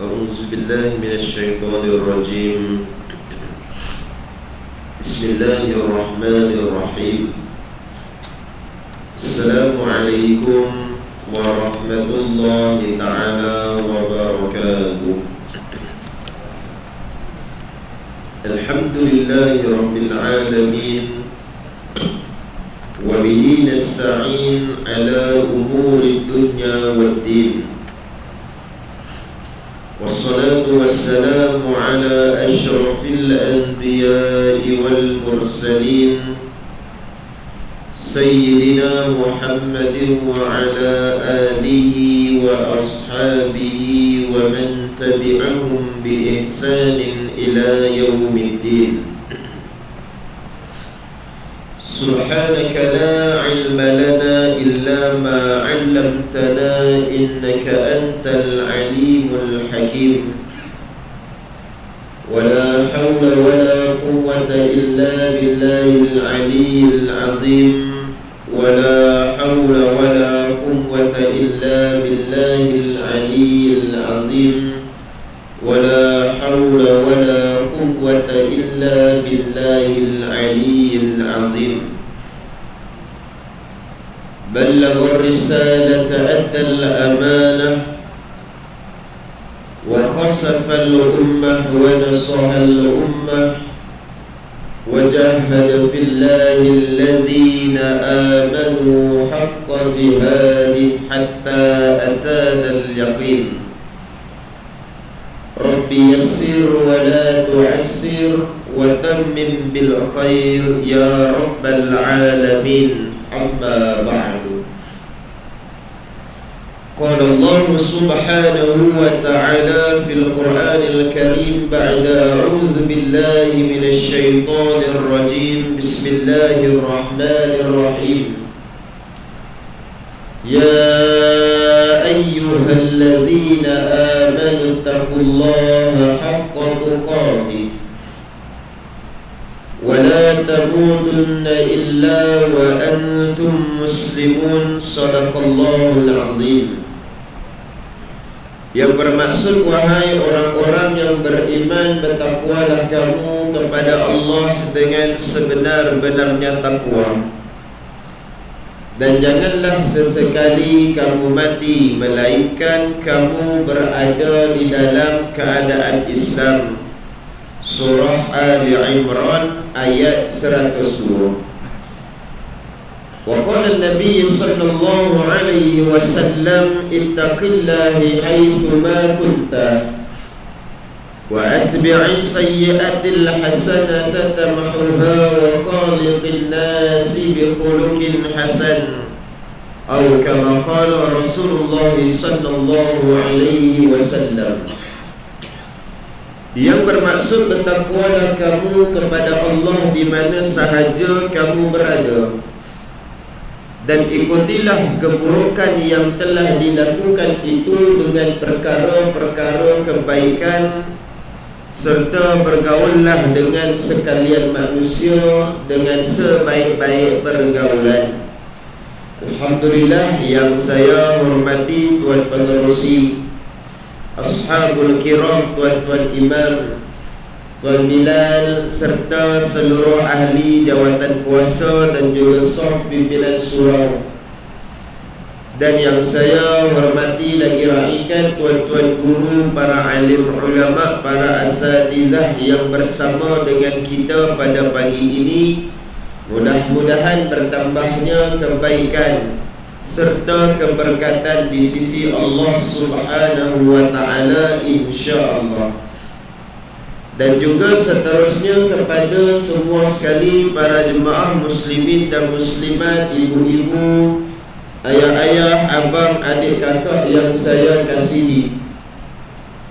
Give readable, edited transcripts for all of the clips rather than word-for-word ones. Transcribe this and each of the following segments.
أعوذ بالله من الشيطان الرجيم. بسم الله الرحمن الرحيم. السلام عليكم ورحمة الله تعالى وبركاته. الحمد لله رب العالمين، وبه نستعين على أمور الدنيا والدين، والصلاة والسلام على أشرف الأنبياء والمرسلين سيدنا محمد وعلى آله وأصحابه ومن تبعهم بإحسان إلى يوم الدين. سبحانك لا علم لنا إلا ما علمتنا إنك أنت العليم الحكيم. ولا حول ولا قوة إلا بالله العلي العظيم. ولا حول ولا قوة إلا بالله العلي العظيم. ولا حول ولا قوة إلا بالله العلي العظيم. بلغ الرسالة أدى الأمانة وخسف الأمة ونصح الأمة وجاهد في الله الذين آمنوا حق جهاده حتى أتانا اليقين. رب يسر ولا تعسر وتمم بالخير يا رب العالمين. أما بعد، قال الله سبحانه وتعالى في القرآن الكريم بعد أعوذ بالله من الشيطان الرجيم. بسم الله الرحمن الرحيم. يا أيها الذين آمنوا اتقوا الله حق تقاته ولا تموتن إلا وأنتم مسلمون. صدق الله العظيم. Yang bermaksud, wahai orang-orang yang beriman, bertakwalah kamu kepada Allah dengan sebenar-benarnya takwa, dan janganlah sesekali kamu mati melainkan kamu berada di dalam keadaan Islam. Surah Ali Imran ayat 102. Wa qala an-nabiy sallallahu alaihi wasallam ittaqillahi haitsu ma kunta wa atbi'is sayyi'atil hasanata tamhuha wa khaliqin nasi bi khuluqin hasan, atau kama qala Rasulullah sallallahu alaihi wasallam. Yang bermaksud, bertakwalah kamu kepada Allah di mana sahaja kamu berada, dan ikutilah keburukan yang telah dilakukan itu dengan perkara-perkara kebaikan, serta bergaullah dengan sekalian manusia dengan sebaik-baik pergaulan. Alhamdulillah, yang saya hormati Tuan Pengerusi, Ashabul Kiram, Tuan-tuan Imam, Tuan Bilal, serta seluruh ahli jawatan kuasa dan juga saf pimpinan surau, dan yang saya hormati lagi raikan tuan-tuan guru, para alim ulama, para asatizah yang bersama dengan kita pada pagi ini. Mudah-mudahan bertambahnya kebaikan serta keberkatan di sisi Allah Subhanahu wa ta'ala, insya-Allah. Dan juga seterusnya kepada semua sekali para jemaah muslimin dan muslimat, ibu-ibu, ayah-ayah, abang, adik, kakak yang saya kasihi,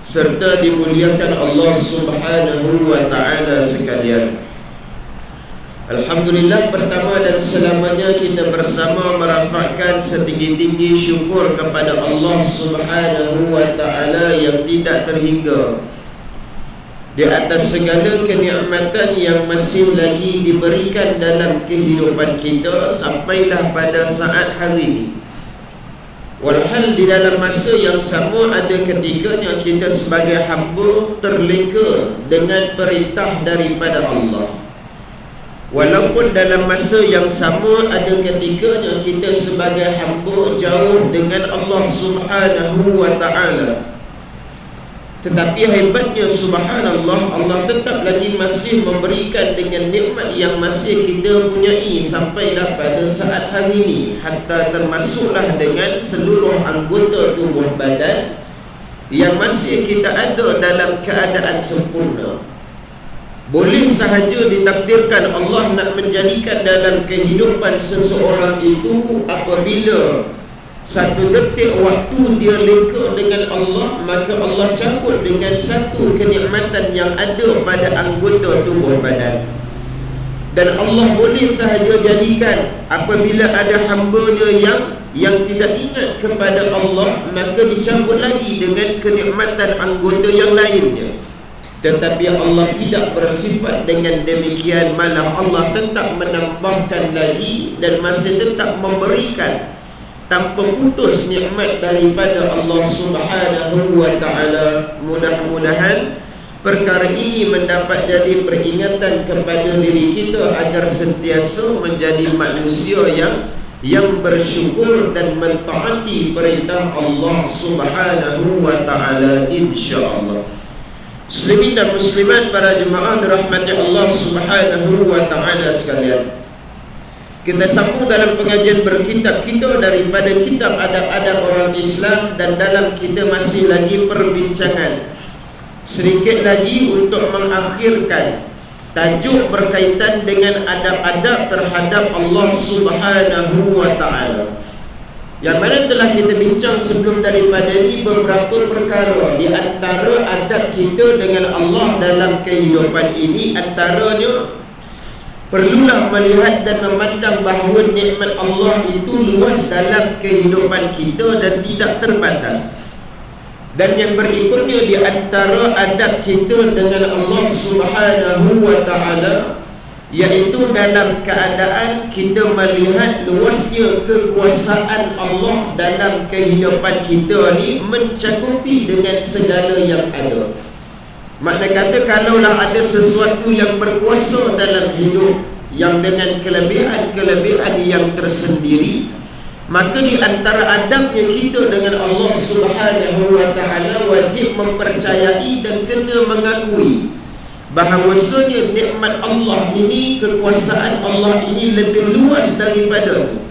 serta dimuliakan Allah Subhanahu wa ta'ala sekalian. Alhamdulillah, pertama dan selamanya kita bersama merafakkan setinggi-tinggi syukur kepada Allah Subhanahu wa ta'ala yang tidak terhingga di atas segala kenikmatan yang masih lagi diberikan dalam kehidupan kita sampailah pada saat hari ini. Walhal di dalam masa yang sama ada ketikanya kita sebagai hamba terleka dengan perintah daripada Allah. Walaupun dalam masa yang sama ada ketikanya kita sebagai hamba jauh dengan Allah Subhanahu wa ta'ala. Tetapi hebatnya subhanallah, Allah tetap lagi masih memberikan dengan nikmat yang masih kita punyai sampailah pada saat hari ini, hatta termasuklah dengan seluruh anggota tubuh badan yang masih kita ada dalam keadaan sempurna. Boleh sahaja ditakdirkan Allah nak menjadikan dalam kehidupan seseorang itu apabila satu detik waktu dia leka dengan Allah, maka Allah cabut dengan satu kenikmatan yang ada pada anggota tubuh badan. Dan Allah boleh sahaja jadikan apabila ada hamba-Nya yang tidak ingat kepada Allah, maka dicabut lagi dengan kenikmatan anggota yang lainnya. Tetapi Allah tidak bersifat dengan demikian, malah Allah tetap menambahkan lagi dan masih tetap memberikan tanpa putus nikmat daripada Allah Subhanahu wa ta'ala. Mudah-mudahan perkara ini mendapat jadi peringatan kepada diri kita agar sentiasa menjadi manusia yang bersyukur dan mentaati perintah Allah Subhanahu wa ta'ala, insya-Allah. Muslimin dan muslimat, para jemaah dirahmati Allah Subhanahu wa ta'ala sekalian, kita sambung dalam pengajian berkitab kita daripada kitab adab-adab orang Islam, dan dalam kita masih lagi perbincangan sedikit lagi untuk mengakhirkan tajuk berkaitan dengan adab-adab terhadap Allah Subhanahu wa ta'ala, yang mana telah kita bincang sebelum daripada ini beberapa perkara. Di antara adab kita dengan Allah dalam kehidupan ini, antaranya perlulah melihat dan memandang bahawa nikmat Allah itu luas dalam kehidupan kita dan tidak terbatas. Dan yang berikutnya di antara adab kita dengan Allah Subhanahu wa ta'ala, iaitu dalam keadaan kita melihat luasnya kekuasaan Allah dalam kehidupan kita ni, mencakupi dengan segala yang ada. Makna kata, kalaulah ada sesuatu yang berkuasa dalam hidup yang dengan kelebihan-kelebihan yang tersendiri, maka di antara adabnya kita dengan Allah Subhanahu wa ta'ala wajib mempercayai dan kena mengakui bahawasanya nikmat Allah ini, kekuasaan Allah ini lebih luas daripada itu.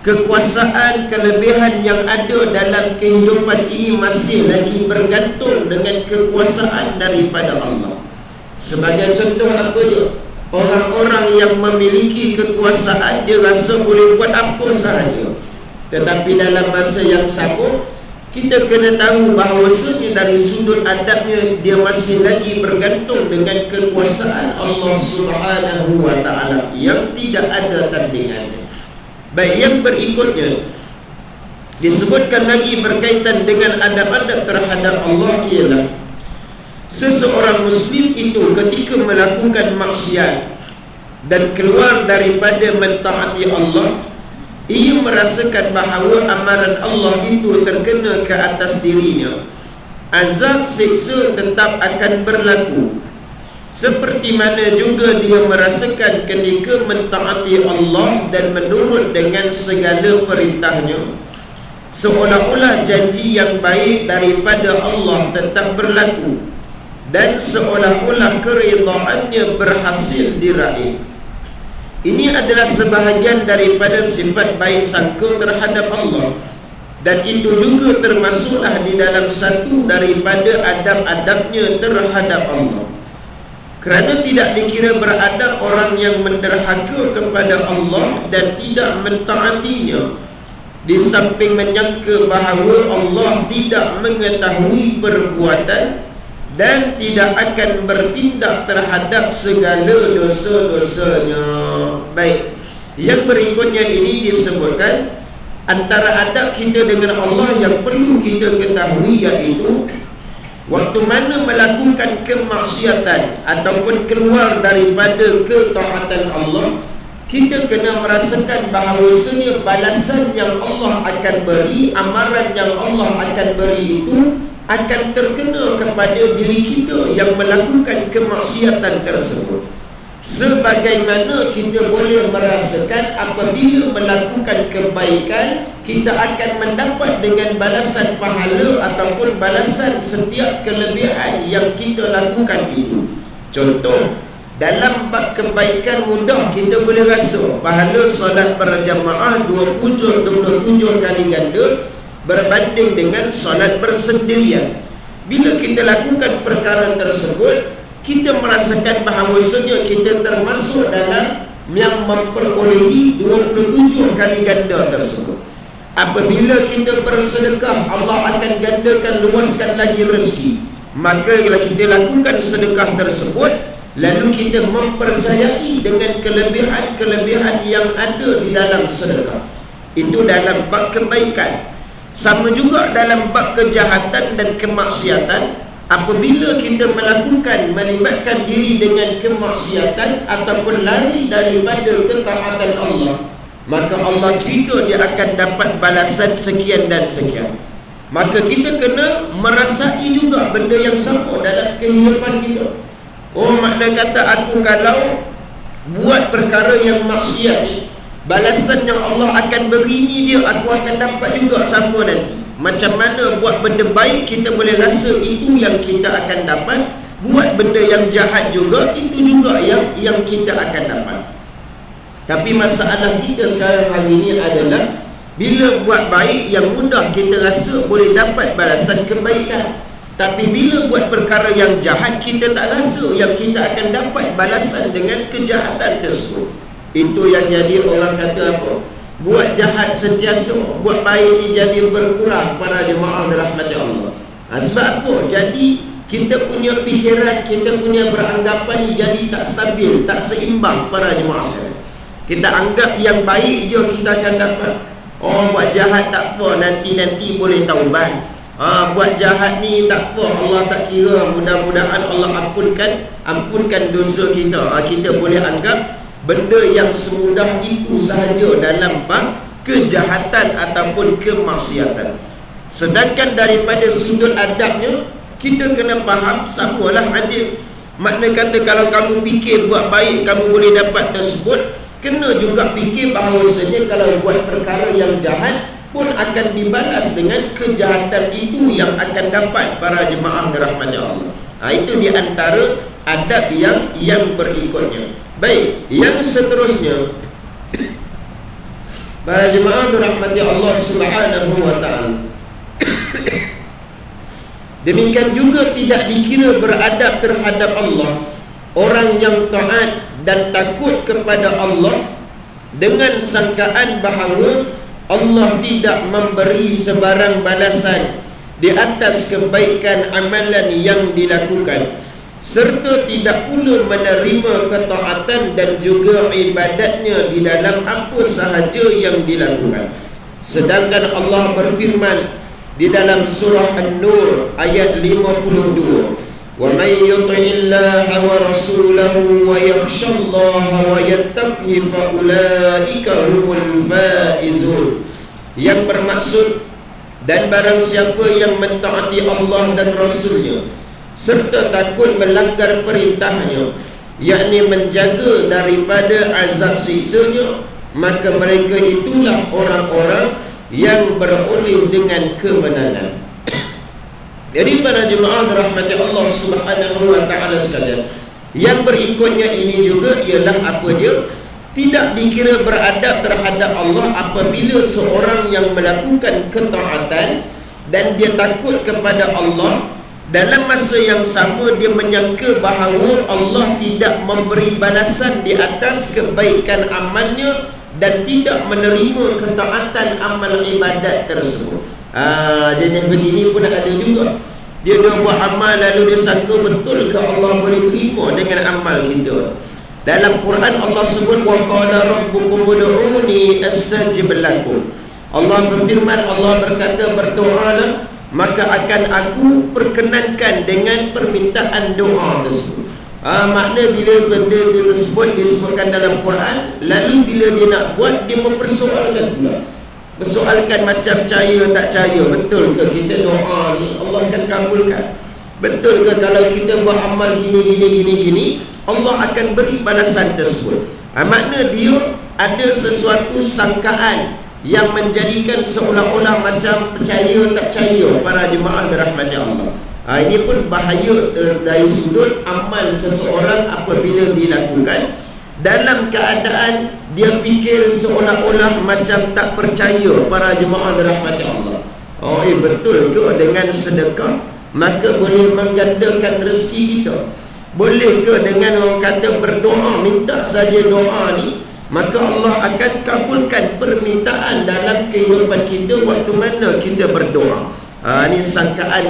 Kekuasaan, kelebihan yang ada dalam kehidupan ini masih lagi bergantung dengan kekuasaan daripada Allah. Sebagai contoh apa dia? Orang-orang yang memiliki kekuasaan, dia rasa boleh buat apa sahaja. Tetapi dalam masa yang sama, kita kena tahu bahawasanya dari sudut adabnya, dia masih lagi bergantung dengan kekuasaan Allah Subhanahu wa ta'ala yang tidak ada tandingannya. Baik, yang berikutnya disebutkan lagi berkaitan dengan adab-adab terhadap Allah ialah seseorang Muslim itu ketika melakukan maksiat dan keluar daripada mentaati Allah, ia merasakan bahawa amaran Allah itu terkena ke atas dirinya. Azab siksa tetap akan berlaku, seperti mana juga dia merasakan ketika mentaati Allah dan menurut dengan segala perintahnya, seolah-olah janji yang baik daripada Allah tetap berlaku dan seolah-olah keridhaannya berhasil diraih. Ini adalah sebahagian daripada sifat baik sangka terhadap Allah, dan itu juga termasuklah di dalam satu daripada adab-adabnya terhadap Allah. Kerana tidak dikira beradab orang yang menderhaka kepada Allah dan tidak mentaatinya, di samping menyangka bahawa Allah tidak mengetahui perbuatan dan tidak akan bertindak terhadap segala dosa-dosanya. Baik, yang berikutnya ini disebutkan antara adab kita dengan Allah yang perlu kita ketahui, iaitu waktu mana melakukan kemaksiatan ataupun keluar daripada ketaatan Allah, kita kena merasakan bahawasanya balasan yang Allah akan beri, amaran yang Allah akan beri itu akan terkena kepada diri kita yang melakukan kemaksiatan tersebut. Sebagaimana kita boleh merasakan apabila melakukan kebaikan, kita akan mendapat dengan balasan pahala ataupun balasan setiap kelebihan yang kita lakukan itu. Contoh, dalam bab kebaikan mudah kita boleh rasa pahala solat berjamaah 27 kali ganda berbanding dengan solat bersendirian. Bila kita lakukan perkara tersebut, kita merasakan bahawasanya kita termasuk dalam yang memperolehi 27 kali ganda tersebut. Apabila kita bersedekah, Allah akan gandakan, luaskan lagi rezeki. Maka bila kita lakukan sedekah tersebut, lalu kita mempercayai dengan kelebihan-kelebihan yang ada di dalam sedekah. Itu dalam bab kebaikan. Sama juga dalam bab kejahatan dan kemaksiatan. Apabila kita melibatkan diri dengan kemaksiatan ataupun lari daripada ketaatan Allah, maka Allah cerita dia akan dapat balasan sekian dan sekian. Maka kita kena merasai juga benda yang sama dalam kehidupan kita. Oh, makna kata aku kalau buat perkara yang maksiat ni, balasan yang Allah akan beri ni dia aku akan dapat juga sama nanti. Macam mana buat benda baik, kita boleh rasa itu yang kita akan dapat. Buat benda yang jahat juga, itu juga yang kita akan dapat. Tapi masalah kita sekarang hari ini adalah bila buat baik, yang mudah kita rasa boleh dapat balasan kebaikan. Tapi bila buat perkara yang jahat, kita tak rasa yang kita akan dapat balasan dengan kejahatan tersebut. Itu yang jadi orang kata apa? Buat jahat sentiasa, buat baik ni jadi berkurang. Para jemaah dirahmati Allah. Sebab apa? Jadi kita punya fikiran, kita punya beranggapan ni jadi tak stabil, tak seimbang para jemaah sekalian. Kita anggap yang baik je kita akan dapat. Oh, buat jahat tak apa, nanti boleh taubat. Buat jahat ni tak apa, Allah tak kira, mudah-mudahan Allah ampunkan dosa kita. Kita boleh anggap benda yang semudah itu sahaja dalam bab kejahatan ataupun kemaksiatan. Sedangkan daripada sudut adabnya, kita kena faham samalah adil. Makna kata kalau kamu fikir buat baik kamu boleh dapat tersebut, kena juga fikir bahawasanya kalau buat perkara yang jahat pun akan dibalas dengan kejahatan itu yang akan dapat para jemaah dirahmati Allah. Itu di antara adab yang berikutnya. Baik, yang seterusnya, para jemaah dirahmati Allah Subhanahu wa ta'ala, demikian juga tidak dikira beradab terhadap Allah orang yang taat dan takut kepada Allah dengan sangkaan bahawa Allah tidak memberi sebarang balasan di atas kebaikan amalan yang dilakukan, serta tidak pula menerima ketaatan dan juga ibadatnya di dalam apa sahaja yang dilakukan. Sedangkan Allah berfirman di dalam surah An-Nur ayat 52, "Wa may yuti'illaha wa rasulahu wa yakhshallaha wa yattaqi fa ulaika humul faizun." Yang bermaksud, dan barang siapa yang mentaati Allah dan Rasulnya serta takut melanggar perintahnya, yakni menjaga daripada azab siksanya, maka mereka itulah orang-orang yang beroleh dengan kemenangan. Jadi para jemaah dirahmati Allah Subhanahu wa ta'ala sekalian, yang berikutnya ini juga ialah apa dia? Tidak dikira beradab terhadap Allah apabila seorang yang melakukan ketaatan dan dia takut kepada Allah, dalam masa yang sama dia menyangka bahawa Allah tidak memberi balasan di atas kebaikan amalnya dan tidak menerima ketaatan amal ibadat tersebut. Jenis begini pun ada juga. Dia dah buat amal lalu dia sangka betul ke Allah boleh terima dengan amal kita. Dalam Quran Allah sebut, wa qala rabbukum ud'uni astajib lakum. Allah berfirman, Allah berkata, berdoalah maka akan aku perkenankan dengan permintaan doa tersebut. Makna bila benda tersebut disebutkan dalam Quran, lalu bila dia nak buat, dia mempersoalkan pula. Persoalkan macam percaya tak percaya. Betul ke kita doa ni Allah akan kabulkan? Betul ke kalau kita buat amal gini Allah akan beri balasan tersebut? Makna dia ada sesuatu sangkaan yang menjadikan seolah-olah macam percaya tak percaya para jemaah dirahmati Allah. Ini pun bahaya dari sudut amal seseorang apabila dilakukan dalam keadaan dia fikir seolah-olah macam tak percaya para jemaah dirahmati Allah. Betul ke dengan sedekah maka boleh menggandakan rezeki kita? Boleh ke dengan orang kata berdoa, minta saja doa ni, maka Allah akan kabulkan permintaan dalam kehidupan kita waktu mana kita berdoa? Ini sangkaan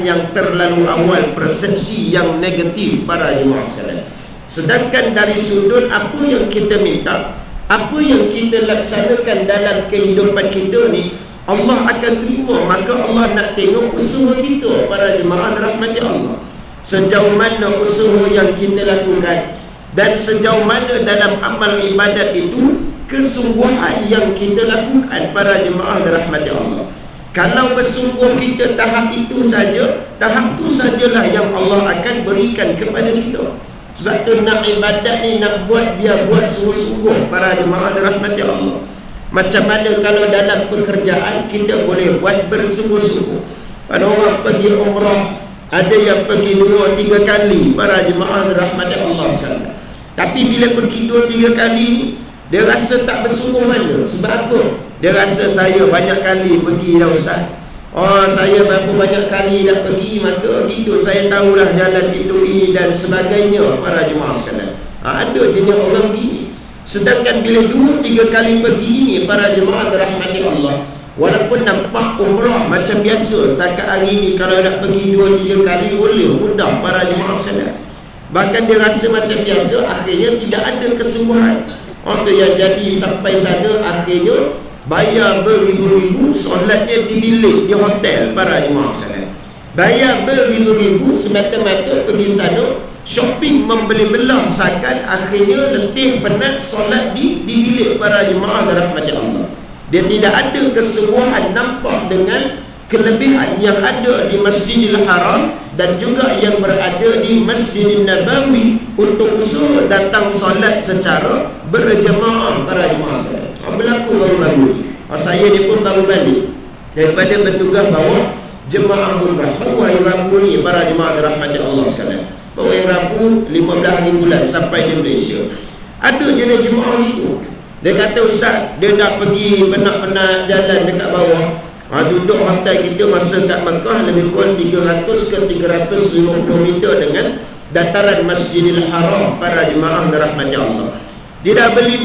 yang terlalu awal, persepsi yang negatif para jemaah sekalian. Sedangkan dari sudut apa yang kita minta, apa yang kita laksanakan dalam kehidupan kita ni, Allah akan terima. Maka Allah nak tengok usaha kita para jemaah rahmati Allah, sejauh mana usaha yang kita lakukan dan sejauh mana dalam amal ibadat itu kesungguhan yang kita lakukan para jemaah rahmati Allah. Kalau bersungguh kita tahap itu saja, tahap itu sajalah yang Allah akan berikan kepada kita. Sebab tu nak ibadat ni nak buat, biar buat sungguh-sungguh para jemaah dirahmati Allah. Macam mana kalau dalam pekerjaan kita boleh buat bersungguh-sungguh. Ada orang pergi umrah, ada yang pergi 2-3 kali para jemaah dirahmati Allah sekalian. Tapi bila pergi 2-3 kali ni, dia rasa tak bersungguh mana. Sebab apa? Dia rasa saya banyak kali pergi dah ustaz. Saya berapa banyak kali dah pergi, maka gitu saya tahulah jalan itu ini dan sebagainya para jemaah sekalian. Ada jenis orang gini. Sedangkan bila 2-3 kali pergi ini para jemaah dirahmati Allah, walaupun nampak umrah macam biasa, setakat hari ini kalau nak pergi 2-3 kali boleh, mudah para jemaah sekalian. Bahkan dia rasa macam biasa, akhirnya tidak ada kesungguhan. Itu yang jadi sampai sana akhirnya bayar beribu-ribu, solatnya di bilik, di hotel para jemaah sekalian. Bayar beribu-ribu semata-mata pergi sana shopping, membeli belah sakan, akhirnya letih penat solat di bilik para jemaah dirahmati Allah. Dia tidak ada kesungguhan nampak dengan kelebihan yang ada di Masjidil Haram dan juga yang berada di Masjidil Nabawi untuk usaha datang solat secara berjemaah para jemaah sekalian. Berlaku baru-baru ni. Saya ni pun baru balik daripada bertugas bawa jemaah umrah baru hari Rabu ni para jemaah dirahmati Allah sekalian. Baru hari Rabu 15 hari bulan sampai di Malaysia. Ada jenis jemaah itu, dia kata ustaz, dia dah pergi penat-penat jalan dekat bawah, duduk hotel kita masa kat Mekah lebih kurang 300 ke 350 meter dengan dataran Masjidil Haram para jemaah dirahmati Allah. Dia dah beli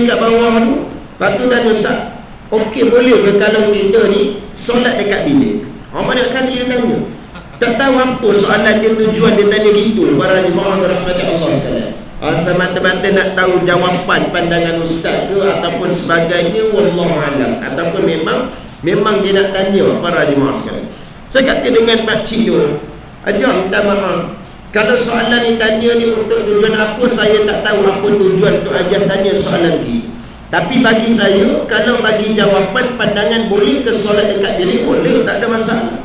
kat bawah tu. Lepas tu tanya ustaz, okey boleh ke kalau kita ni solat dekat bilik? Banyak kali dia tanya. Tak tahu apa soalan dia, tujuan dia tanya gitu para jemaah dirahmati Allah sekalian. Semata-mata nak tahu jawapan pandangan ustaz ke ataupun sebagainya, wallahu alam, ataupun memang dia nak tanya para jemaah sekalian. Saya kata dengan makcik tu, ajar minta maaf, kalau soalan ni tanya ni untuk tujuan apa, saya tak tahu apa tujuan untuk ajar tanya soalan ni. Tapi bagi saya, kalau bagi jawapan pandangan boleh ke solat dekat bilik, boleh, tak ada masalah.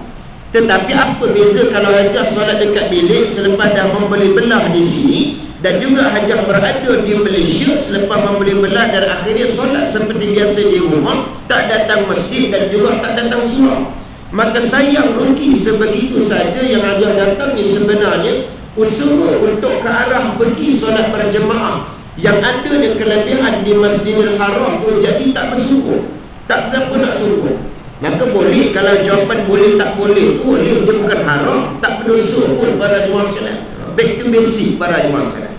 Tetapi apa beza kalau hajah solat dekat bilik selepas dah membeli belah di sini, dan juga hajah berada di Malaysia selepas membeli belah dan akhirnya solat seperti biasa di rumah, tak datang masjid dan juga tak datang surau. Maka sayang rugi sebegitu saja yang hajah datang ni sebenarnya usaha untuk ke arah pergi solat berjemaah yang ada di kelebihan di Masjidil Haram tu, jadi tak bersungguh, tak berapa nak sungguh. Maka boleh, kalau jawapan boleh tak boleh tu boleh, dia bukan haram, tak berdosa pun para jemaah sekalian. Back to basic para jemaah sekalian.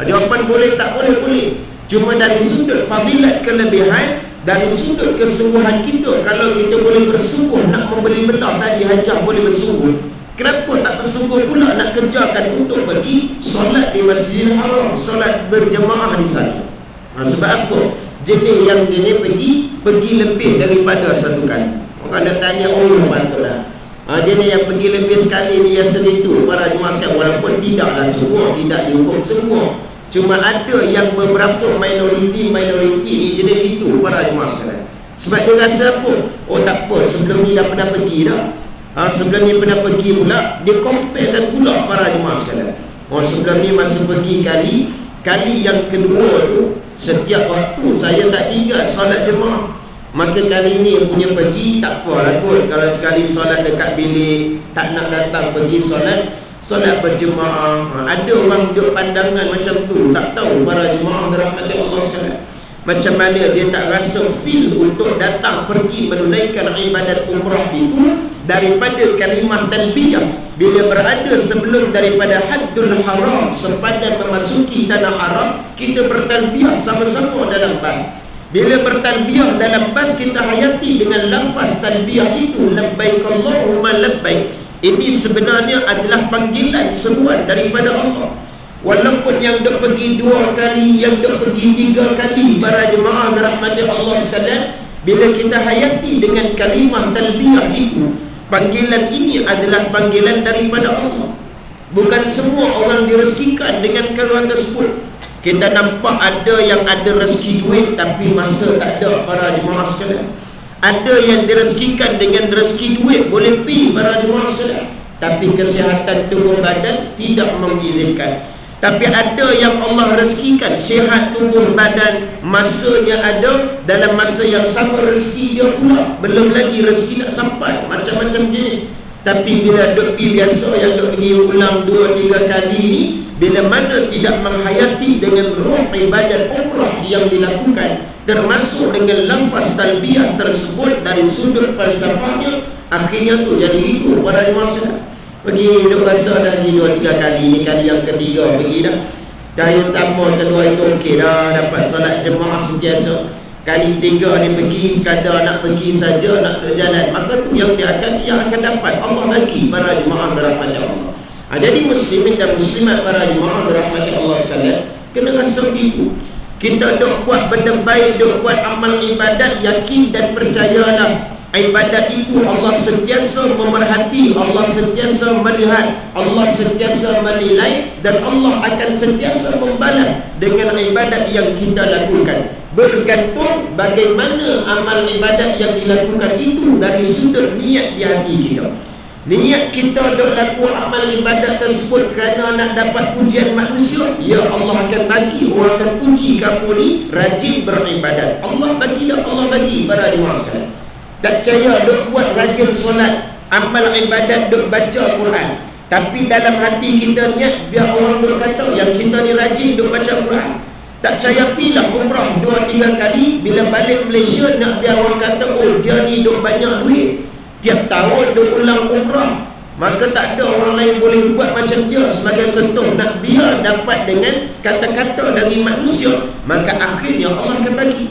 Jawapan boleh tak boleh, boleh. Cuma dari sudut fadilat kelebihan, dari sudut kesungguhan kita, kalau kita boleh bersungguh nak membeli belah tadi, hajah boleh bersungguh, kenapa tak bersungguh pula nak kerjakan untuk pergi solat di Masjidil Haram, solat berjemaah di sana? Sebab apa? Jenis yang jenis pergi lebih daripada satu kali. Orang nak tanya, patutlah. Jadi yang pergi lebih sekali ni biasa itu para jemaah sekalian, walaupun tidaklah semua, tidak dihukum semua, cuma ada yang beberapa minoriti ni jenis itu para jemaah sekalian. Sebab dia rasa apa? Oh tak apa, sebelum ni dah pernah pergi dah. Sebelum ni pernah pergi pula, dia comparekan pula para jemaah sekalian. Oh sebelum ni masa pergi kali yang kedua tu, setiap waktu saya tak tinggal solat jemaah. Maka kali ni punya pergi tak apalah kot, kalau sekali solat dekat bilik, tak nak datang pergi solat berjemaah. Ada orang duduk pandangan macam tu, tak tahu para jemaah dirahmati Allah sekalian, macam mana dia tak rasa feel untuk datang pergi menunaikan ibadat umrah itu daripada kalimah talbiyah bila berada sebelum daripada haddul haram sepadan memasuki tanah haram. Kita bertalbiyah sama-sama dalam bas. Bila bertalbiyah dalam bas, kita hayati dengan lafaz talbiyah itu, labbaik Allahumma labbaik. Ini sebenarnya adalah panggilan seruan daripada Allah. Walaupun yang dok pergi 2 kali, yang dok pergi 3 kali, para jemaah dirahmati Allah sekalian, bila kita hayati dengan kalimah talbiyah itu, panggilan ini adalah panggilan daripada Allah. Bukan semua orang direzekikan dengan karunia tersebut. Kita nampak ada yang ada rezeki duit tapi masa tak ada para jemaah sekalian. Ada yang direzekikan dengan rezeki duit boleh pergi para jemaah sekalian, tapi kesihatan tubuh badan tidak mengizinkan. Tapi ada yang Allah rezekikan sihat tubuh badan, masanya ada, dalam masa yang sama rezeki dia pula belum lagi rezeki nak sampai, macam-macam jenis. Tapi bila duk pergi biasa, yang duk pergi ulang 2-3 kali ni, bila mana tidak menghayati dengan roh ibadat umrah yang dilakukan, termasuk dengan lafaz talbiyah tersebut dari sudut falsafahnya, akhirnya tu jadi itu para jemaah sekalian. Pergi duk rasa dah pergi 2-3 kali, ni kali yang ketiga pergi dah. Kali pertama kedua itu okey dah, dapat solat jemaah sentiasa. Kali ketiga ni pergi sekadar nak pergi saja, nak berjalan, maka tu yang dia akan dapat Allah bagi para jemaah dirahmati Allah. Jadi muslimin dan muslimat para jemaah dirahmati Allah sekalian, kena rasa begitu. Kita dok buat benda baik, dok buat amal ibadat, yakin dan percayalah ibadat itu Allah sentiasa memerhati, Allah sentiasa melihat, Allah sentiasa menilai, dan Allah akan sentiasa membalas dengan ibadat yang kita lakukan. Bergantung bagaimana amal ibadat yang dilakukan itu dari sudut niat di hati kita. Niat kita dok laku amal ibadat tersebut kerana nak dapat pujian manusia, ya Allah akan bagi, orang akan puji kamu ni rajin beribadat. Allah bagi dah, Allah bagi para jemaah sekalian. Tak percaya dok buat rajin solat, amal ibadat, dok baca Quran, tapi dalam hati kita niat biar orang dok kata yang kita ni rajin dok baca Quran. Tak percaya pilah umrah 2-3 kali, bila balik Malaysia nak biar orang kata oh dia ni dok banyak duit, tiap tahun dok ulang umrah, maka tak ada orang lain boleh buat macam dia. Sebagai contoh, nak biar dapat dengan kata-kata dari manusia, maka akhirnya Allah akan bagi.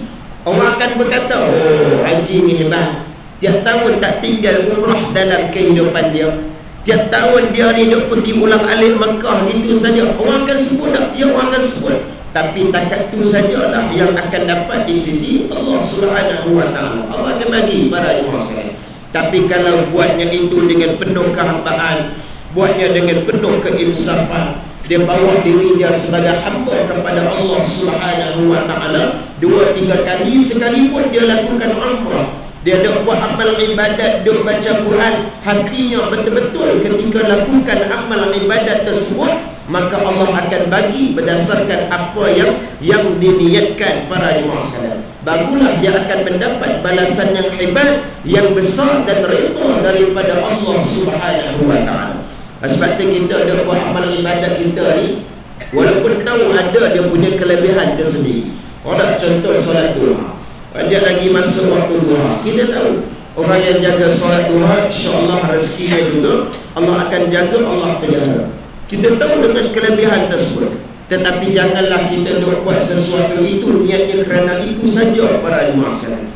Orang akan berkata, oh haji ni hebat, tiap tahun tak tinggal umrah dalam kehidupan dia, tiap tahun dia ni duk pergi ulang alik Mekah gitu saja. Orang akan sebut tak? Ya, orang akan sebut. Tapi takat tu sajalah yang akan dapat di sisi Allah Subhanahu wa ta'ala. Allah akan bagi para jemaah sekalian. Tapi kalau buatnya itu dengan penuh kehambaan, buatnya dengan penuh keinsafan, dia bawa diri dia sebagai hamba kepada Allah Subhanahu wa ta'ala, 2-3 kali sekalipun dia lakukan umrah, dia dok buat amal ibadat, dok baca Quran, hatinya betul-betul ketika lakukan amal ibadat tersebut, maka Allah akan bagi berdasarkan apa yang diniatkan para jemaah sekalian. Barulah dia akan mendapat balasan yang hebat, yang besar dan redha daripada Allah Subhanahu wa ta'ala. Sebab tu kita ada buat amal ibadat kita ni, walaupun tahu ada dia punya kelebihan tersendiri. Orang contoh solat duha, ada lagi masa waktu duha, kita tahu orang yang jaga solat duha, insya-Allah rezeki dia juga Allah akan jaga, Allah akan jaga. Kita tahu dengan kelebihan tersebut, tetapi janganlah kita dok buat sesuatu itu niatnya kerana itu saja para jemaah sekalian.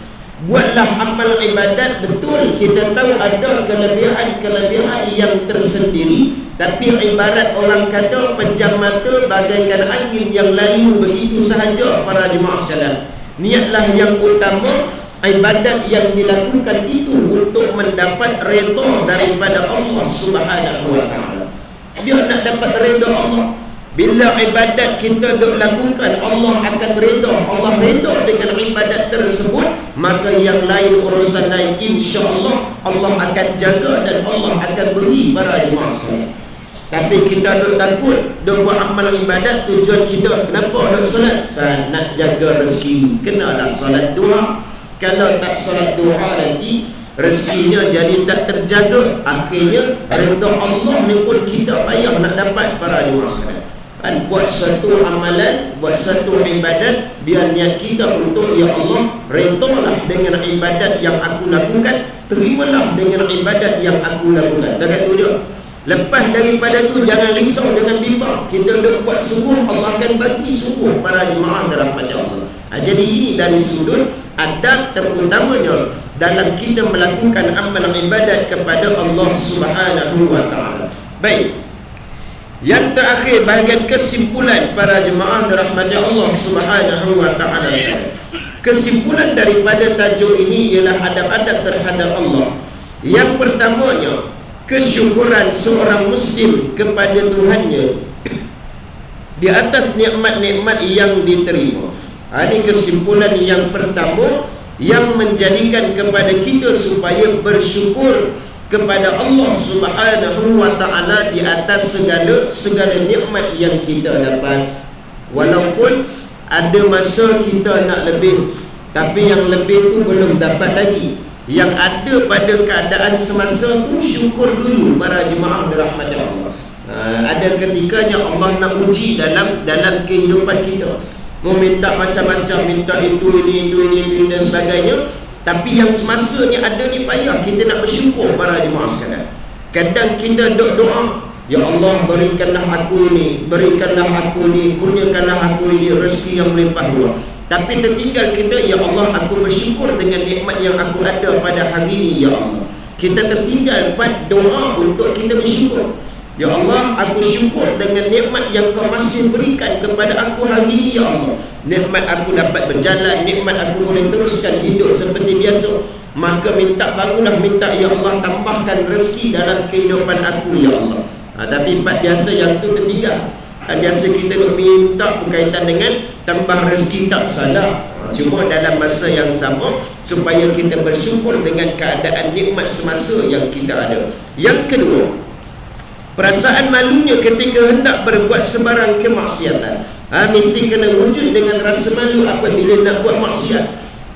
Buatlah amal ibadat betul, kita tahu ada kelebihan-kelebihan yang tersendiri, tapi ibarat orang kata pejam mata bagaikan angin yang lalu begitu sahaja para jemaah sekalian. Niatlah yang utama, ibadat yang dilakukan itu untuk mendapat redha daripada Allah Subhanahu wa taala. Dia nak dapat redha Allah. Bila ibadat kita dok lakukan, Allah akan redha. Allah redha dengan ibadat tersebut, maka yang lain, urusan lain, insya-Allah Allah akan jaga dan Allah akan beri para jemaah sekalian. Tapi kita dok takut dok buat amal ibadat, tujuan kita kenapa dok solat? Nak jaga rezeki. Kenalah solat duha. Kalau tak solat duha nanti rezekinya jadi tak terjaga, akhirnya redha Allah ni pun kita payah nak dapat para jemaah sekalian. Kan buat satu amalan, buat satu ibadat, biar niat kita untuk, ya Allah, redhalah dengan ibadat yang aku lakukan, terimalah dengan ibadat yang aku lakukan. Dekat tu je. Lepas daripada tu jangan risau dengan bimbang. Kita dah buat sungguh, Allah akan bagi sungguh para jemaah dirahmati Allah. Jadi ini dari sudut adab, terutamanya dalam kita melakukan amalan ibadat kepada Allah Subhanahu wa taala. Baik. Yang terakhir, bahagian kesimpulan para jemaah dirahmati Allah Subhanahu wa taala. Kesimpulan daripada tajuk ini ialah adab-adab terhadap Allah. Yang pertamanya, kesyukuran seorang muslim kepada Tuhannya di atas nikmat-nikmat yang diterima. Ini kesimpulan yang pertama yang menjadikan kepada kita supaya bersyukur kepada Allah Subhanahu wa taala di atas segala nikmat yang kita dapat. Walaupun ada masa kita nak lebih, tapi yang lebih tu belum dapat lagi. Yang ada pada keadaan semasa tu, syukur dulu para jemaah dirahmati Allah. Ada ketikanya Allah nak uji dalam kehidupan kita. Mau minta macam-macam, minta itu dan sebagainya. Tapi yang semasa ni ada ni payah kita nak bersyukur para jemaah sekalian. Kadang kita doa, ya Allah berikanlah aku ni, berikanlah aku ni, kurniakanlah aku ini rezeki yang melimpah ruah. Tapi tertinggal kita, ya Allah aku bersyukur dengan nikmat yang aku ada pada hari ini, ya Allah. Kita tertinggal buat doa untuk kita bersyukur. Ya Allah, aku syukur dengan nikmat yang kau masih berikan kepada aku hari ini, ya Allah. Nikmat aku dapat berjalan, nikmat aku boleh teruskan hidup seperti biasa. Maka minta barulah, minta ya Allah tambahkan rezeki dalam kehidupan aku, ya Allah. Tapi biasa yang tu tertinggal. Biasa kita nak minta berkaitan dengan tambah rezeki, tak salah. Cuma dalam masa yang sama supaya kita bersyukur dengan keadaan nikmat semasa yang kita ada. Yang kedua, perasaan malunya ketika hendak berbuat sebarang kemaksiatan. Mesti kena wujud dengan rasa malu apabila nak buat maksiat.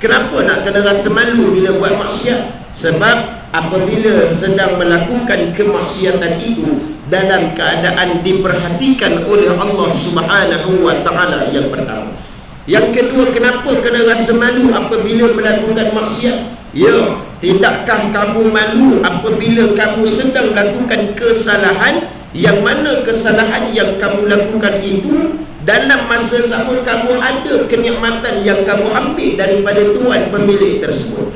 Kenapa nak kena rasa malu bila buat maksiat? Sebab apabila sedang melakukan kemaksiatan itu dalam keadaan diperhatikan oleh Allah Subhanahu wa taala, yang pertama. Yang kedua, kenapa kena rasa malu apabila melakukan maksiat? Ya, tidakkah kamu malu apabila kamu sedang melakukan kesalahan, yang mana kesalahan yang kamu lakukan itu dalam masa sama kamu ada kenikmatan yang kamu ambil daripada Tuhan pemilik tersebut.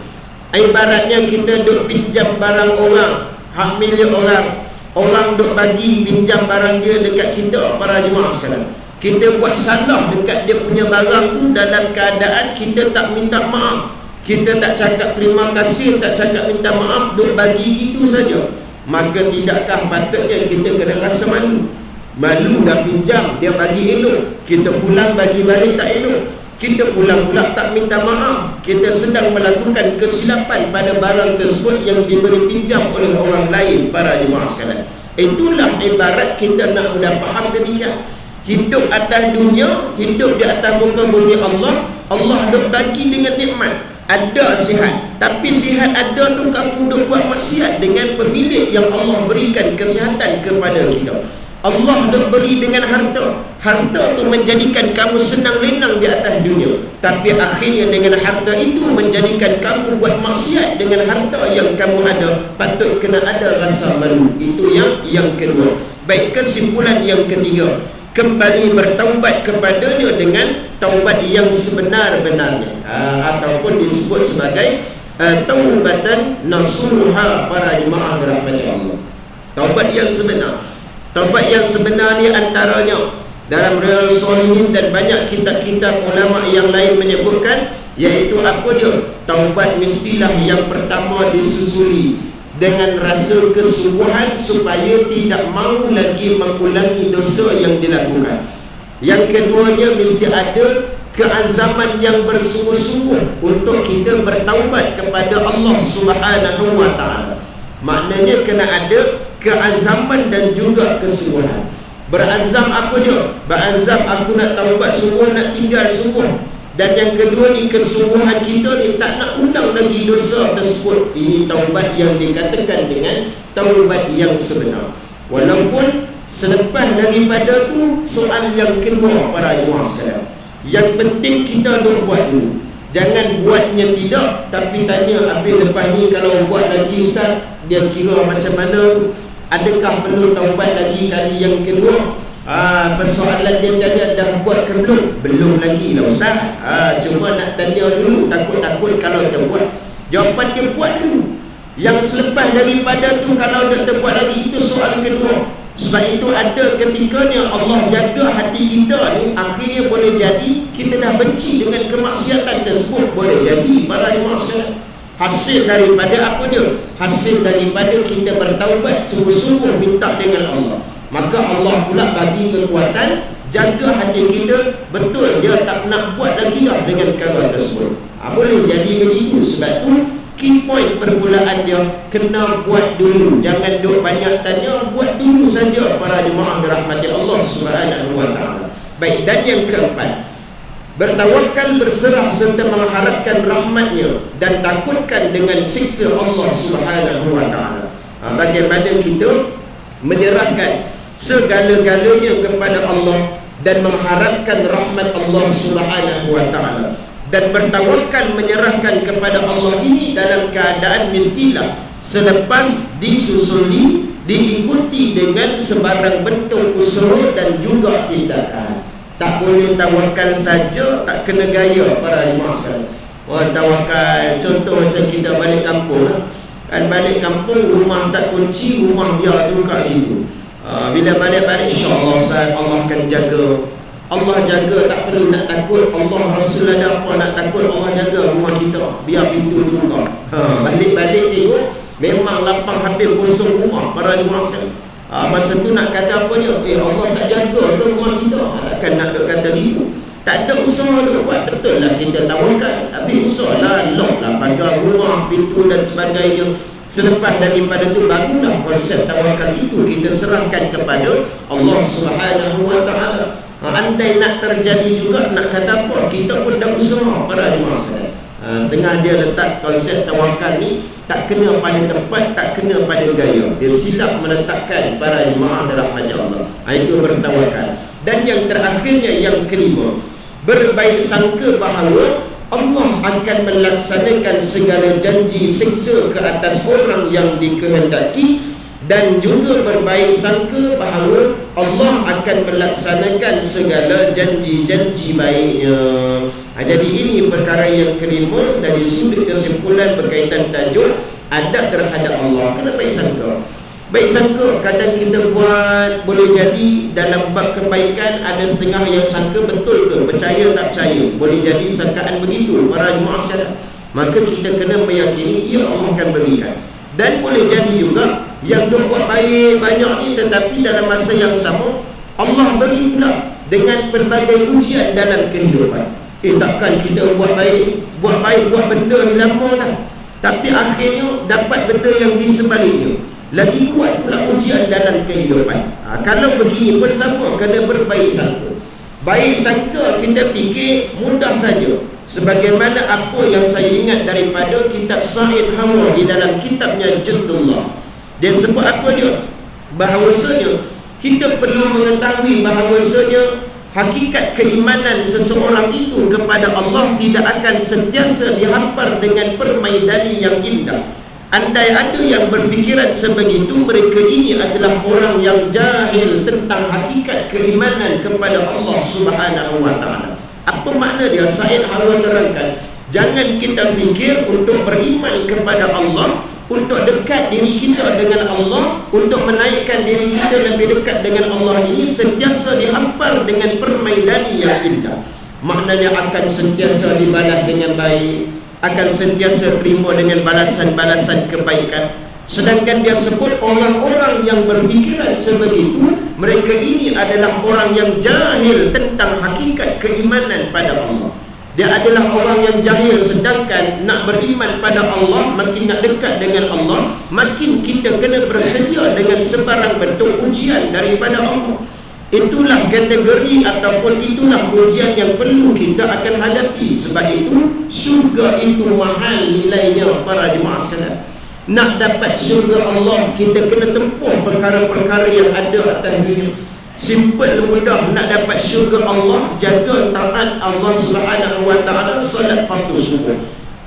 Ibaratnya kita duk pinjam barang orang, hak milik orang, orang duk bagi pinjam barang dia dekat kita para jemaah sekalian. Kita buat salah dekat dia punya barang tu dalam keadaan kita tak minta maaf, kita tak cakap terima kasih, tak cakap minta maaf, duk bagi gitu saja. Maka tidakkah patutnya kita kena rasa malu? Malu dah pinjam, dia bagi elok, kita pulang bagi balik tak elok. Kita pulang pula tak minta maaf, kita sedang melakukan kesilapan pada barang tersebut yang diberi pinjam oleh orang lain para jemaah sekalian. Itulah ibarat kita nak mudah faham demikian. Hidup atas dunia, hidup di atas muka bumi Allah, Allah duk bagi dengan nikmat. Ada sihat, tapi sihat ada tu kamu duk buat maksiat dengan pemilik yang Allah berikan kesihatan kepada kita. Allah dah beri dengan harta. Harta tu menjadikan kamu senang lenang di atas dunia, tapi akhirnya dengan harta itu menjadikan kamu buat maksiat dengan harta yang kamu ada. Patut kena ada rasa malu. Itu yang kedua. Baik, kesimpulan yang ketiga, kembali bertaubat kepadanya dengan taubat yang sebenar-benarnya, ataupun disebut sebagai taubatan nasuha para jemaah dirahmati Allah. Taubat yang sebenar. Taubat yang sebenar ni antaranya dalam Riyadhus Shalihin dan banyak kitab-kitab ulama yang lain menyebutkan Iaitu apa dia? Taubat mestilah yang pertama disusuli dengan rasa kesungguhan supaya tidak mahu lagi mengulangi dosa yang dilakukan. Yang keduanya mesti ada keazaman yang bersungguh-sungguh untuk kita bertaubat kepada Allah Subhanahu wa ta'ala. Maknanya kena ada keazaman dan juga kesungguhan. Berazam apa dia? Berazam aku nak taubat sungguh, nak tinggal sungguh. Dan yang kedua ni, kesungguhan kita ni tak nak ulang lagi dosa tersebut. Ini taubat yang dikatakan dengan taubat yang sebenar. Walaupun selepas daripada tu, soal yang kedua para jemaah sekalian, yang penting kita duk buat dulu. Jangan buatnya tidak, tapi tanya habis lepas ni kalau buat lagi ustaz, dia kira macam mana? Adakah perlu taubat lagi kali yang kedua? Persoalan dia tanya dah buat ke belum? Belum lagi lah ustaz. Cuma nak tanya dulu, takut-takut kalau terbuat. Jawapan dia buat dulu. Yang selepas daripada tu kalau dah terbuat lagi, itu soal kedua. Sebab itu ada ketikanya Allah jaga hati kita ni, akhirnya boleh jadi kita dah benci dengan kemaksiatan tersebut. Boleh jadi para jemaah sekalian, hasil daripada apa dia? Hasil daripada kita bertaubat sungguh-sungguh minta dengan Allah. Maka Allah pula bagi kekuatan jaga hati kita, betul dia tak nak buat lagi dah dengan perkara tersebut. Boleh jadi begitu. Sebab tu key point permulaan dia kena buat dulu. Jangan duk banyak tanya, buat dulu saja para jemaah dirahmati Allah Subhanahu wa ta'ala. Baik, dan yang keempat, bertawakal, berserah serta mengharapkan rahmatnya dan takutkan dengan siksa Allah Subhanahu wa ta'ala. Bagaimana kita menyerahkan segala-galanya kepada Allah dan mengharapkan rahmat Allah Subhanahu wa ta'ala, dan bertawakal menyerahkan kepada Allah ini dalam keadaan mestilah selepas disusuli, diikuti dengan sebarang bentuk usaha dan juga tindakan. Tak boleh tawakal saja, tak kena gaya para jemaah sekalian. Tawakal contoh macam kita balik kampung kan, balik kampung rumah tak kunci, rumah biar buka gitu. Bila balik-balik insya-Allah Allah akan jaga. Allah jaga, tak perlu nak takut. Allah Rasul ada apa nak takut? Allah jaga rumah kita, biar pintu buka. Balik-balik tengok memang lapang habis, kosong rumah para jemaah sekalian. Masa tu nak kata apa dia? Allah tak jaga ke rumah kita? Takkan nak kata gitu. Tak ada usaha nak buat. Betul lah kita tawakal, habis usaha lah, lock lah pagar rumah, pintu dan sebagainya. Selepas daripada tu barulah konsep tawakal itu kita serahkan kepada Allah Subhanahu wa ta'ala. Andai nak terjadi juga, nak kata apa, kita pun dah usaha para jemaah sekalian. Setengah dia letak konsep tawakal ni tak kena pada tempat, tak kena pada gaya. Dia silap meletakkan para jemaah dirahmati Allah. Itu bertawakal. Dan yang terakhirnya, yang kelima, berbaik sangka bahawa Allah akan melaksanakan segala janji siksa ke atas orang yang dikehendaki, dan juga berbaik sangka bahawa Allah akan melaksanakan segala janji-janji baiknya. Jadi ini perkara yang kelima dari sudut kesimpulan berkaitan tajuk adab terhadap Allah. Kena baik sangka. Baik sangka kadang kita buat, boleh jadi dalam bab kebaikan ada setengah yang sangka betul ke, percaya tak percaya, boleh jadi sangkaan begitu para jemaah sekalian. Maka kita kena meyakini ia Allah akan berikan. Dan boleh jadi juga yang dia buat baik banyak ni, tetapi dalam masa yang sama Allah beri pula dengan pelbagai ujian dalam kehidupan. Takkan kita buat baik, buat benda ni lama dah, tapi akhirnya dapat benda yang di sebaliknya, lagi kuat pula ujian dalam kehidupan. Kalau begini pun sama, kena berbaik sangka. Baik sangka kita fikir mudah saja. Sebagaimana apa yang saya ingat daripada kitab Sa'id Hawa di dalam kitabnya Jundullah. Dia sebut apa dia? Bahawasanya kita perlu mengetahui bahawasanya hakikat keimanan seseorang itu kepada Allah tidak akan sentiasa dihampar dengan permaidani yang indah. Andai ada yang berfikiran sebegitu, mereka ini adalah orang yang jahil tentang hakikat keimanan kepada Allah Subhanahu wa ta'ala. Apa makna dia? Sa'id Hawa terangkan, jangan kita fikir untuk beriman kepada Allah, untuk dekat diri kita dengan Allah, untuk menaikkan diri kita lebih dekat dengan Allah ini sentiasa dihampar dengan permaidani yang indah. maknanya akan sentiasa dibalas dengan baik, akan sentiasa terima dengan balasan-balasan kebaikan. Sedangkan dia sebut orang-orang yang berfikiran sebegitu, mereka ini adalah orang yang jahil tentang hakikat keimanan pada Allah. Dia adalah orang yang jahil, sedangkan nak beriman pada Allah, makin nak dekat dengan Allah, makin kita kena bersedia dengan sebarang bentuk ujian daripada Allah. Itulah kategori ataupun itulah ujian yang perlu kita akan hadapi. Sebab itu syurga itu mahal nilainya para jemaah sekalian. Nak dapat syurga Allah, kita kena tempuh perkara-perkara yang ada atas dunia. Simple mudah nak dapat syurga Allah, jaga taat Allah Subhanahu wa taala, solat fardu subuh.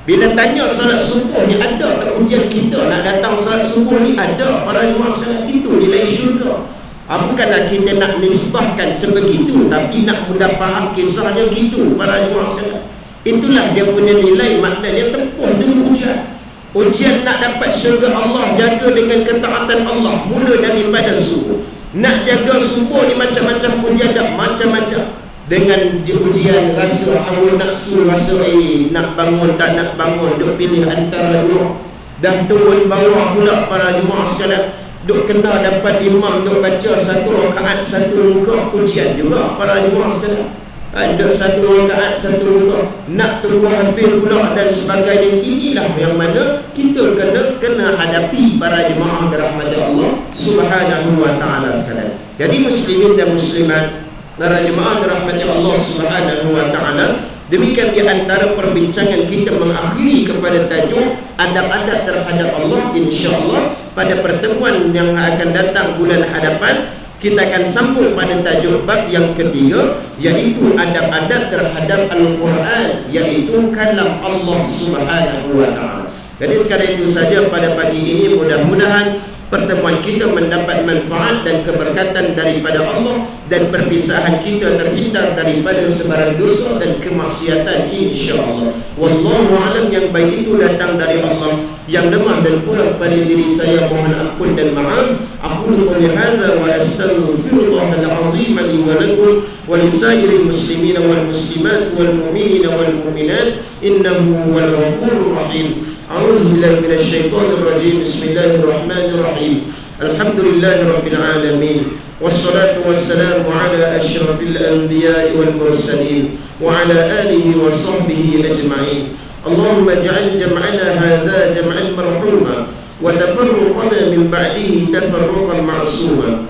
Bila tanya solat subuh ni ada tak ujian kita nak datang solat subuh ni? Ada para jemaah sekalian, itu nilai syurga. Bukanlah kita nak nisbahkan sebegitu, tapi nak mudah faham kisahnya gitu para jemaah sekalian. Itulah dia punya nilai, maknanya tempuh dulu ujian. Ujian nak dapat syurga Allah, jaga dengan ketaatan Allah mula daripada subuh. Nak jaga subuh ni macam-macam ujian, dah macam-macam. Dengan ujian rasa hawa nafsu, rasa nak bangun tak nak bangun, duk pilih antara dua. Dah turun bawah pula para jemaah sekalian, duk kena dapat imam duk baca satu rakaat satu muka, ujian juga para jemaah sekalian. Ada satu rakaat satu muka, nak tunggu hampir pula dan sebagainya. Inilah yang mana kita kena hadapi para jemaah dirahmati Allah Subhanahu wa taala sekalian. Jadi muslimin dan muslimat, para jemaah dirahmati Allah Subhanahu wa taala, demikian di antara perbincangan kita mengakhiri kepada tajuk adab-adab terhadap Allah. InsyaAllah pada pertemuan yang akan datang bulan hadapan, kita akan sambung pada tajuk bab yang ketiga, iaitu adab-adab terhadap Al-Quran, iaitu kalam Allah Subhanahu wa ta'ala. Jadi sekadar itu saja pada pagi ini. Mudah-mudahan pertemuan kita mendapat manfaat dan keberkatan daripada Allah, dan perpisahan kita terhindar daripada sebarang dosa dan kemaksiatan, insya-Allah. Wallahu a'lam. Yang baik itu datang dari Allah, yang lemah dan kurang pada diri saya mohon ampun dan maaf. Aqulu qouli hadza wa astaghfirullahal azim li wa lakum wa lisairil muslimin wal muslimat wal mu'minina wal mu'minat innahu huwal ghafurur rahim. A'udzu billahi minasy syaithanir rajim. Bismillahirrahmanirrahim. Alhamdulillahi rabbil alamin. Wassalatu wassalamu ala asyrafil anbiya'i wal mursalin wa ala alihi wa sahbihi ajma'in. Allahumma ij'al jam'ana hadza jam'an marhuma wa tafarruqana min ba'dihi tafarruqan ma'suma.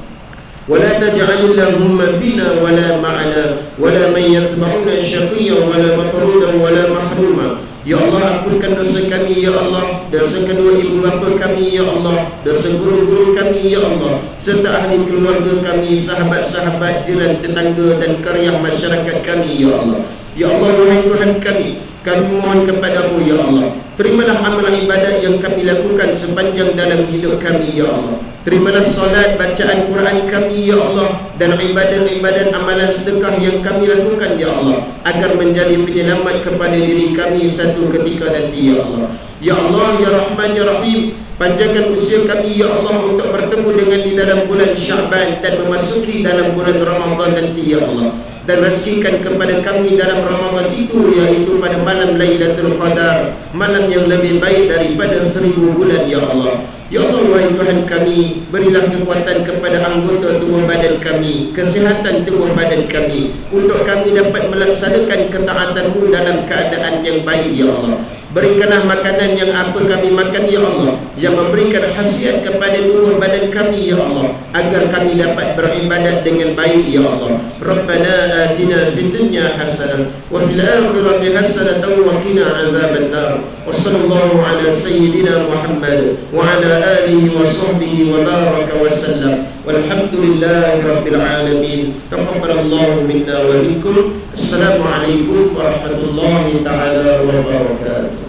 ولا تجعل اللهم فينا ولا معنا ولا من يتبعنا شقيا ولا مطرودا ولا محروما. Ya Allah, ampunkan dosa kami, Ya Allah, dosa kedua ibu bapa kami, Ya Allah, dosa guru-guru kami, Ya Allah, serta ahli keluarga kami, sahabat-sahabat, jiran, tetangga dan karya masyarakat kami, Ya Allah. Ya Allah, wahai Tuhan kami mohon kepadamu, Ya Allah, terimalah amalan ibadat yang kami lakukan sepanjang dalam hidup kami, Ya Allah. Terimalah solat, bacaan Quran kami, Ya Allah, dan ibadat-ibadat amalan sedekah yang kami lakukan, Ya Allah, agar menjadi penyelamat kepada diri kami satu ketika nanti, Ya Allah. Ya Allah, Ya Rahman, Ya Rahim, panjangkan usia kami, Ya Allah, untuk bertemu dengan di dalam bulan Sya'ban dan memasuki dalam bulan Ramadan nanti, Ya Allah. Dan rezekikan kepada kami dalam Ramadan itu, yaitu pada malam Lailatul Qadar, malam yang lebih baik daripada 1000 bulan, Ya Allah. Ya Allah, wahai Tuhan kami, berilah kekuatan kepada anggota tubuh badan kami, kesihatan tubuh badan kami, untuk kami dapat melaksanakan ketaatan-Mu dalam keadaan yang baik, Ya Allah. Berikanlah makanan yang apa kami makan, Ya Allah, yang memberikan khasiat kepada tubuh badan kami, Ya Allah, agar kami dapat beribadat dengan baik, Ya Allah. Rabbana atina fid dunya hasanah wa fil akhirati hasanah wa qina azabannar. Wa sallallahu ala sayyidina Muhammad wa ala alihi wa sahbihi wa baraka wa sallam. Walhamdulillahi rabbil alamin. Taqabbalallahu minna wa minkum. Assalamualaikum warahmatullahi taala wabarakatuh.